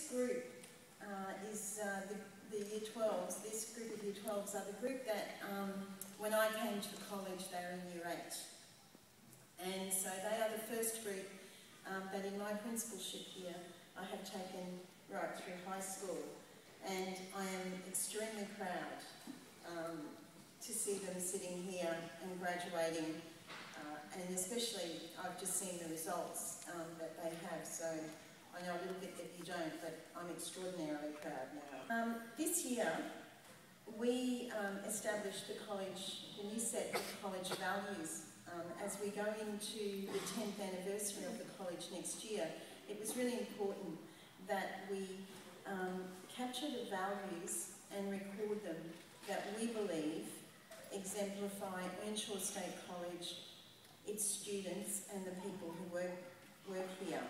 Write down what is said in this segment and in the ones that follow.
this group is the Year 12s. This group of Year 12s are the group that, when I came to the college, they were in Year 8. And so they are the first group that in my principalship here I have taken right through high school. And I am extremely proud to see them sitting here and graduating, and especially I've just seen the results that they have, so I know a little bit that you don't, but I'm extraordinarily proud now. This year we established the college, the new set of college values. As we go into the 10th anniversary of the college next year, it was really important that we capture the values and record them that we believe exemplify Earnshaw State College, its students and the people who work here.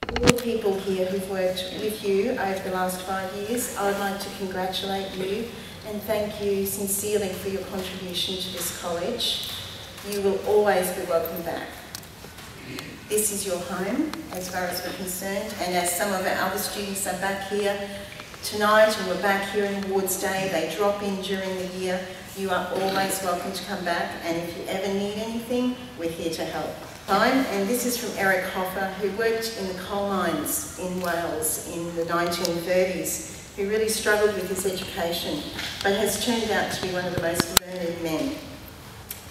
All the people here who've worked with you over the last 5 years, I would like to congratulate you and thank you sincerely for your contribution to this college. You will always be welcome back. This is your home, as far as we're concerned, and as some of our other students are back here tonight and we're back here in Awards Day, they drop in during the year, you are always welcome to come back, and if you ever need anything, we're here to help. And this is from Eric Hoffer, who worked in the coal mines in Wales in the 1930s, who really struggled with his education, but has turned out to be one of the most learned men.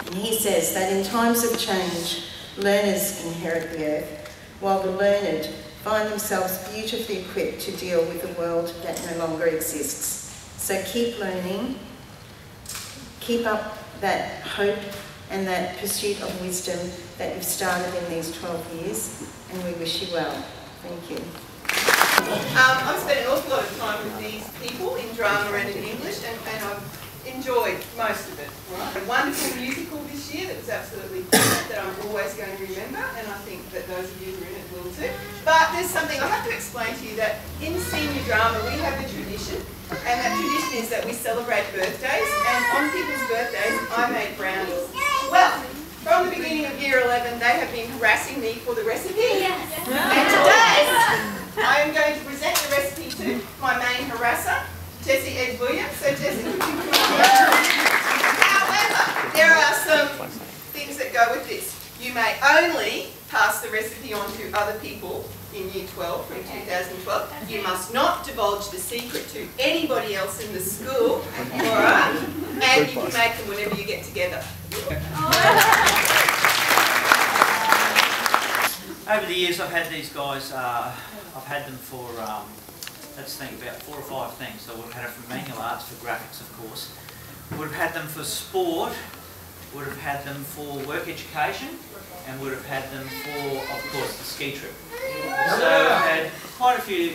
And he says that in times of change, learners inherit the earth, while the learned find themselves beautifully equipped to deal with a world that no longer exists. So keep learning, keep up that hope and that pursuit of wisdom that you've started in these 12 years, and we wish you well. Thank you. I've spent an awful lot of time with these people in drama and in English, and I've enjoyed most of it. Right? A wonderful musical this year that was absolutely brilliant, that I'm always going to remember, and I think that those of you who are in it will too. But there's something I have to explain to you, that in senior drama we have a tradition, and that tradition is that we celebrate birthdays, and on people's birthdays I make brownies. Well, from the beginning of Year 11 they have been harassing me for the recipe, and today I am going to present the recipe to my main harasser, Jessie Ed Williams. So Jessie, would you come on? However, there are some things that go with this. You may only pass the recipe on to other people in Year 12 from 2012. You must not divulge the secret to anybody else in the school, alright? And you can make them whenever you get together. Over the years I've had these guys, I've had them for, let's think, about 4 or 5 things. So we've had it from manual arts, for graphics of course. Would have had them for sport, would have had them for work education, and would have had them for, of course, the ski trip. So I've had quite a few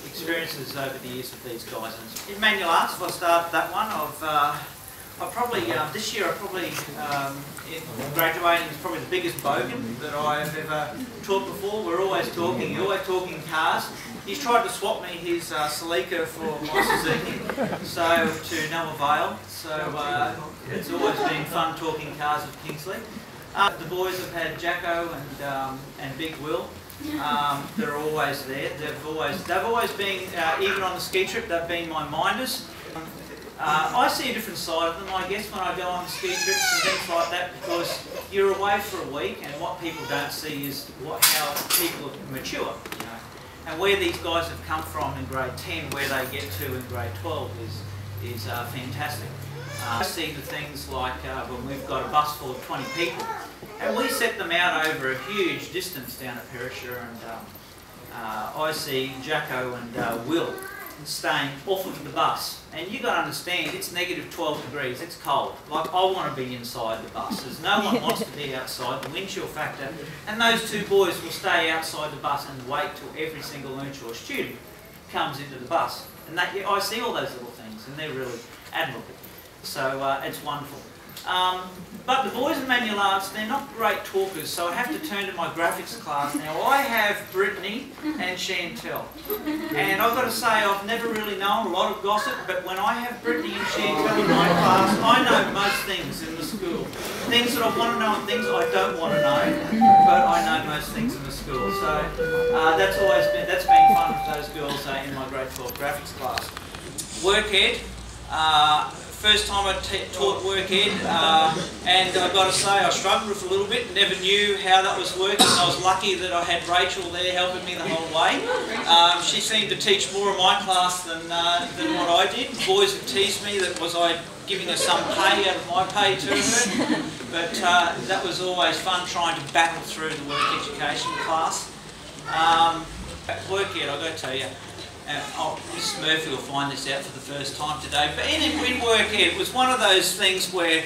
experiences over the years with these guys. And in manual arts, if I start that one, I've probably, this year in graduating is probably the biggest bogan that I've ever taught before. We're always talking, cars. He's tried to swap me his Celica for my Suzuki, so to no avail. So it's always been fun talking cars with Kingsley. The boys have had Jacko and Big Will. They're always there. They've always been, even on the ski trip, they've been my minders. I see a different side of them, I guess, when I go on ski trips and things like that, because you're away for a week, and what people don't see is how people mature, you know. And where these guys have come from in grade 10, where they get to in grade 12 is fantastic. I see the things like when we've got a bus full of 20 people, and we set them out over a huge distance down at Perisher, and I see Jacko and Will staying off of the bus, and you've got to understand, it's negative 12 degrees, it's cold. Like, I want to be inside the buses. No one wants to be outside, the wind chill factor, and those two boys will stay outside the bus and wait till every single Earnshaw student comes into the bus. And I see all those little things, and they're really admirable. So it's wonderful. But the boys in manual arts, they're not great talkers, so I have to turn to my graphics class. Now, I have Brittany and Chantel. And I've got to say, I've never really known a lot of gossip, but when I have Brittany and Chantel in my class, I know most things in the school. Things that I want to know and things I don't want to know, but I know most things in the school. So that's been fun with those girls in my grade 12 graphics class. Work ed. First time I taught work ed, and I've got to say I struggled with it a little bit, never knew how that was working. I was lucky that I had Rachel there helping me the whole way. She seemed to teach more of my class than what I did. The boys would tease me that was I giving her some pay out of my pay to her, but that was always fun trying to battle through the work education class. Work ed, I've got to tell you. Mrs. Murphy will find this out for the first time today, but in work ed, it was one of those things where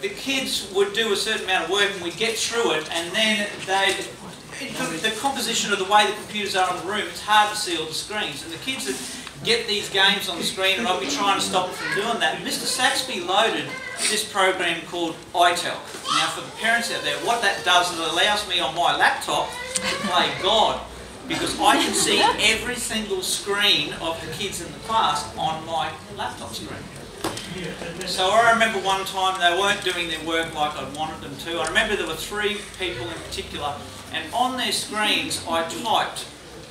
the kids would do a certain amount of work and we'd get through it, and then the composition of the way the computers are in the room, it's hard to see all the screens, and the kids would get these games on the screen and I'd be trying to stop them from doing that. And Mr. Saxby loaded this program called iTalk. Now for the parents out there, what that does is it allows me on my laptop to play God, because I can see every single screen of the kids in the class on my laptop screen. So I remember one time they weren't doing their work like I wanted them to. I remember there were 3 people in particular, and on their screens I typed,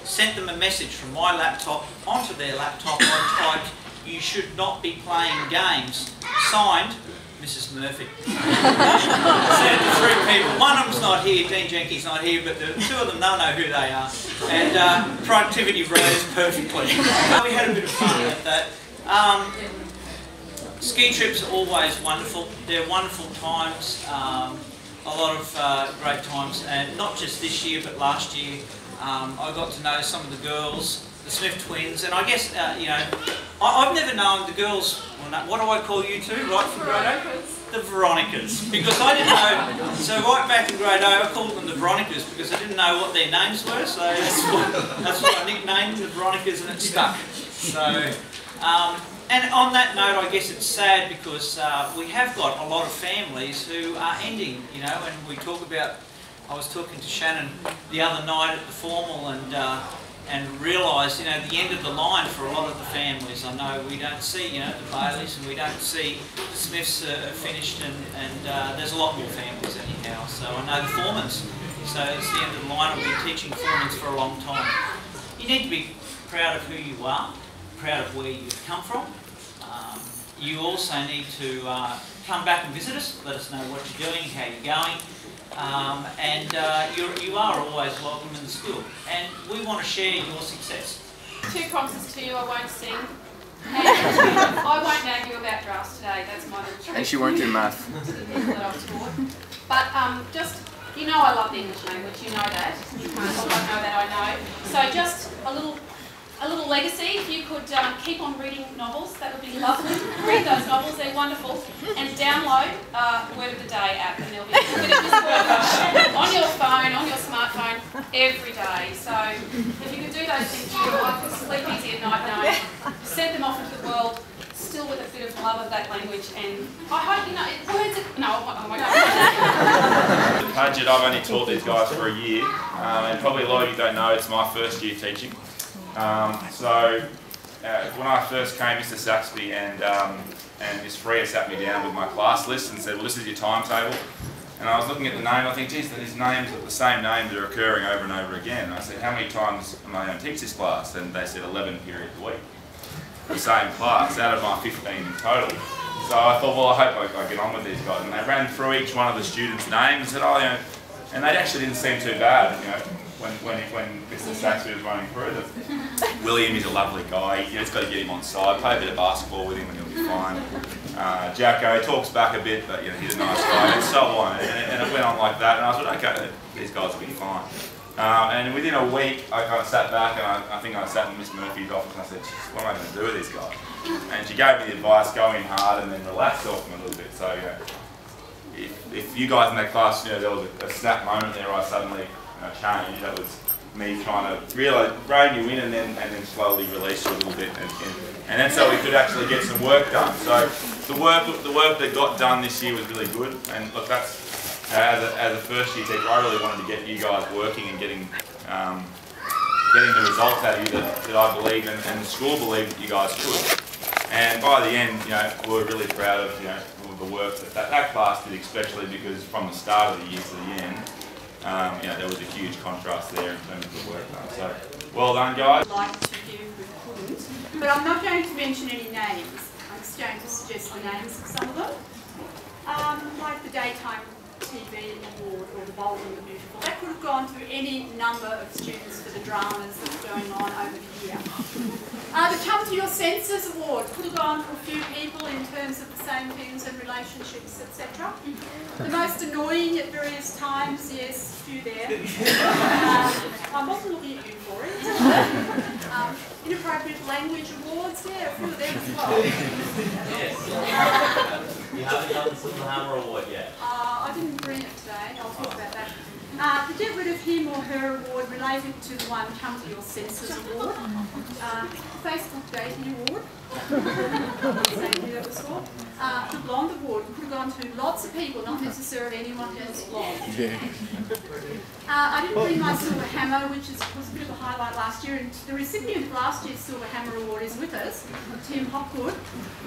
sent them a message from my laptop onto their laptop. I typed, "You should not be playing games." Signed, Mrs. Murphy. Said to 3 people. One of them's not here, Dean Jenkins not here, but the 2 of them, they'll know who they are. And productivity rose perfectly. We had a bit of fun at that. Ski trips are always wonderful. They're wonderful times. A lot of great times, and not just this year, but last year. I got to know some of the girls, the Smith twins, and I guess, you know, I've never known the girls, what do I call you two, right from grade 8? The Veronicas, because I didn't know, so right back in grade 8 I called them the Veronicas because I didn't know what their names were, so that's what I nicknamed them, the Veronicas, and it stuck. So, and on that note, I guess it's sad because we have got a lot of families who are ending, you know, and we talk about, I was talking to Shannon the other night at the formal and realised, you know, the end of the line for a lot of the families. I know we don't see, you know, the Baileys and we don't see the Smiths finished, and there's a lot more families anyhow. So I know the Foremans, so it's the end of the line. I've been teaching Foremans for a long time. You need to be proud of who you are, proud of where you've come from. You also need to come back and visit us, let us know what you're doing, how you're going. You are always welcome in the school, and we want to share your success. 2 promises to you: I won't sing, and I won't nag you about drafts today. That's my little trick. And she won't do math. That I was taught. But just, you know, I love the English language. You know that. You can't all know that I know. So just a little legacy. If you could keep on reading novels, that would be lovely. Read those novels; they're wonderful. And download Word of the Day app, and there'll be a bit of this word on your phone, on your smartphone, every day. So if you could do those things, I could sleep easy at night knowing you sent them off into the world, still with a bit of love of that language. And I hope, you know, words. No, oh my God. The Paget, I've only taught these guys for a year, and probably a lot of you don't know, it's my first year teaching. When I first came, Mr. Saxby and Miss Freya sat me down with my class list and said, "Well, this is your timetable." And I was looking at the name, I think, geez, these names, the same names are occurring over and over again. And I said, "How many times am I going to teach this class?" And they said 11 periods a week. The same class, out of my 15 in total. So I thought, well, I hope I get on with these guys. And they ran through each one of the students' names and said, "Oh, you know," and they actually didn't seem too bad, you know. When Mr. Saxby was running through them. William is a lovely guy, you just got to get him on side, play a bit of basketball with him and he'll be fine. Jacko talks back a bit, but you know, he's a nice guy, and so on. And it went on like that, and I thought, okay, these guys will be fine. And within a week, I kind of sat back, and I think I sat in Miss Murphy's office and I said, "What am I going to do with these guys?" And she gave me the advice, go in hard and then relax off them a little bit. So, you know, if you guys in that class, you know, there was a snap moment there where I suddenly changed, me trying to really rein you in and then slowly release you a little bit, and that's so we could actually get some work done. So the work that got done this year was really good, and look, that's as a first year teacher, I really wanted to get you guys working and getting the results out of you that I believe and the school believed that you guys could. And by the end, you know, we were really proud of the work that class did, especially because from the start of the year to the end, you know, there was a huge contrast there in terms of the work done. So, well done, guys. Like to give, we couldn't, but I'm not going to mention any names. I'm just going to suggest the names of some of them, like the Daytime TV Award or the Bold and the Beautiful. That could have gone to any number of students for the dramas that's going on over the year. The Come to Your Senses Award could have gone to a few people in terms of the same things and relationships, etc. The most annoying at various times, yes, a few there. I wasn't looking at you for it. Inappropriate Language Awards, yeah, a few of them as well. Yes. You haven't done the Silver Hammer Award yet. I didn't bring it today, I'll talk about that. The Get Rid of Him or Her Award related to the one Come to Your Senses Award. Facebook Dating Award. That was for. The Blonde Award could have gone to lots of people, not necessarily anyone who's blonde. I didn't bring my Silver Hammer, which was a bit of a highlight last year, and the recipient of last year's Silver Hammer Award is with us, Tim Hopgood.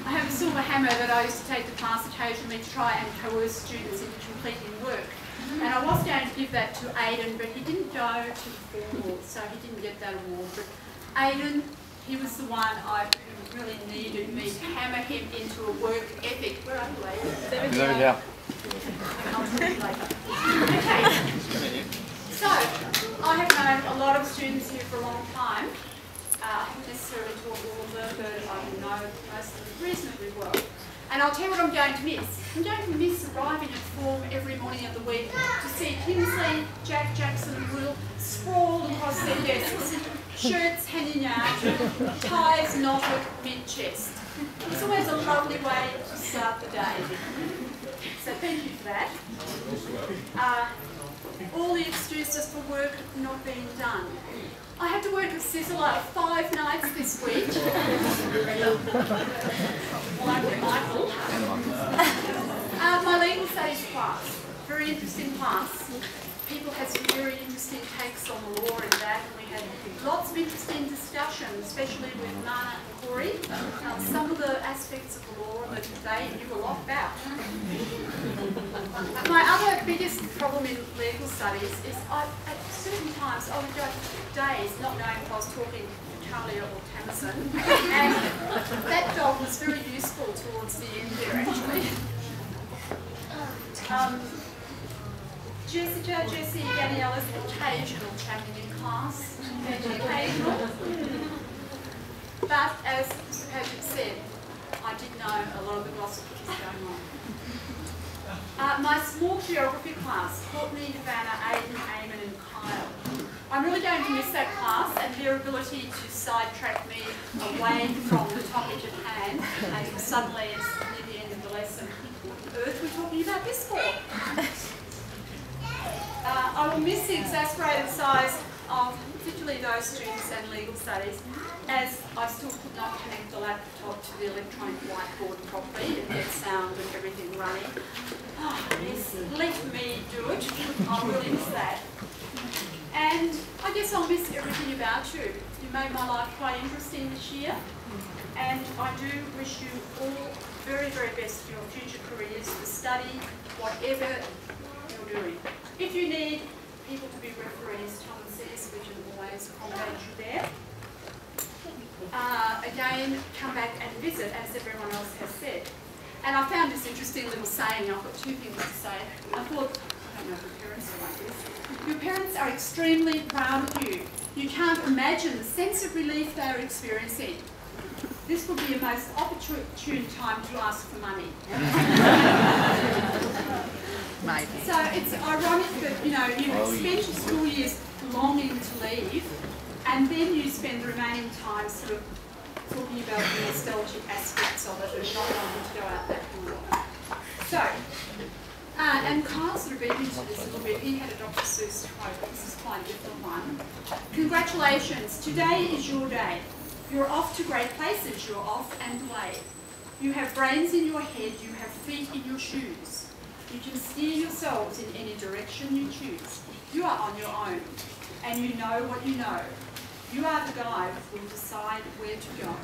I have a Silver Hammer that I used to take to class occasionally to try and coerce students into completing work. And I was going to give that to Aidan, but he didn't go to the formal, so he didn't get that award. But Aidan, he was the one I really needed me to hammer him into a work ethic. Where are you, Aidan? Yeah. Okay. So, I have known a lot of students here for a long time. I haven't necessarily taught all of them, but I know most of them reasonably well. And I'll tell you what I'm going to miss. I'm going to miss arriving at form every morning of the week to see Kingsley, Jack, Jackson and Will sprawled across their desks, shirts hanging out, ties knotted mid-chest. It's always a lovely way to start the day. So thank you for that. All the excuses for work not being done. I had to work a sizzler 5 nights this week. Like Michael. My legal studies class, very interesting class. People had some very interesting takes on the law in that, and we had lots of interesting discussions, especially with Mana and Corey, some of the aspects of the law that they knew a lot about. My other biggest problem in legal studies is at certain times I would go days not knowing if I was talking to Talia or Tamsin, and that dog was very useful towards the end there actually. Jessie Daniela's occasional chatting in class, occasional. But as Mr. Patrick said, I did know a lot of the gossip that was going on. My small geography class, Courtney, Havana, Aidan, Eamon and Kyle. I'm really going to miss that class and their ability to sidetrack me away from the topic at hand, and suddenly it's near the end of the lesson. What on earth are we talking about this for? I will miss the exasperated size of particularly those students and legal studies, as I still could not connect the laptop to the electronic whiteboard properly and get sound and everything running. Oh, yes, let me do it. I'll really miss that. And I guess I'll miss everything about you. You made my life quite interesting this year, and I do wish you all very, very best for your future careers, to study whatever you're doing. If you need people to be referees, come and see us. We can always accommodate you there. Again, come back and visit, as everyone else has said. And I found this interesting little saying. I've got 2 things to say. I thought, I don't know if your parents are like this. Your parents are extremely proud of you. You can't imagine the sense of relief they are experiencing. This would be a most opportune time to ask for money. Maybe. So it's ironic that, you know, you spend your school years longing to leave, and then you spend the remaining time sort of talking about the nostalgic aspects of it and not wanting to go out that long. So, And Kyle sort of beat into this a little bit. He had a Dr. Seuss quote, but this is quite a different one. Congratulations, today is your day. You're off to great places, you're off and away. You have brains in your head, you have feet in your shoes. You can steer yourselves in any direction you choose. You are on your own, and you know what you know. You are the guide who will decide where to go.